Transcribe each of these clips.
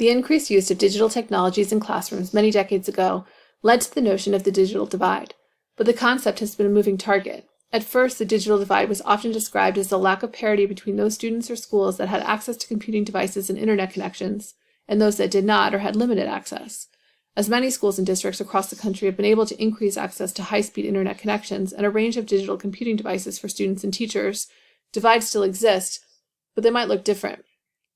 The increased use of digital technologies in classrooms many decades ago led to the notion of the digital divide, but the concept has been a moving target. At first, the digital divide was often described as the lack of parity between those students or schools that had access to computing devices and internet connections, and those that did not or had limited access. As many schools and districts across the country have been able to increase access to high-speed internet connections and a range of digital computing devices for students and teachers, divides still exist, but they might look different.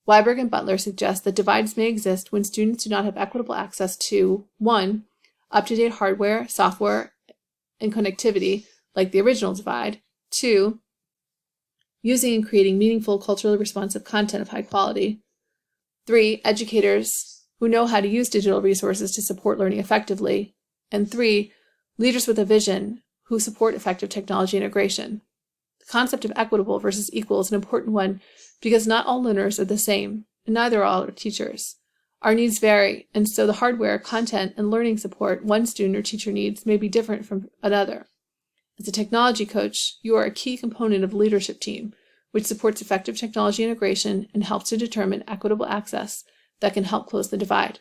Weiberg and Butler suggest that divides may exist when students do not have equitable access to 1. Up-to-date hardware, software, and connectivity, like the original divide. 2. Using and creating meaningful, culturally responsive content of high quality. 3. Educators who know how to use digital resources to support learning effectively. And 3. Leaders with a vision who support effective technology integration. The concept of equitable versus equal is an important one because not all learners are the same, and neither are all teachers. Our needs vary, and so the hardware, content, and learning support one student or teacher needs may be different from another. As a technology coach, you are a key component of the leadership team, which supports effective technology integration and helps to determine equitable access that can help close the divide.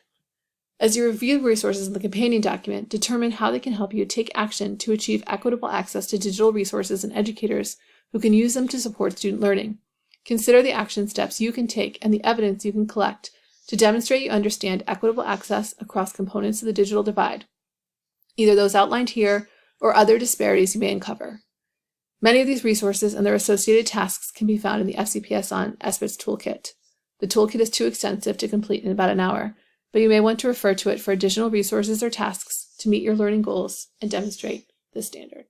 As you review resources in the companion document, determine how they can help you take action to achieve equitable access to digital resources and educators who can use them to support student learning. Consider the action steps you can take and the evidence you can collect to demonstrate you understand equitable access across components of the digital divide, either those outlined here or other disparities you may uncover. Many of these resources and their associated tasks can be found in the FCPS on SBITS Toolkit. The toolkit is too extensive to complete in about an hour, but you may want to refer to it for additional resources or tasks to meet your learning goals and demonstrate this standard.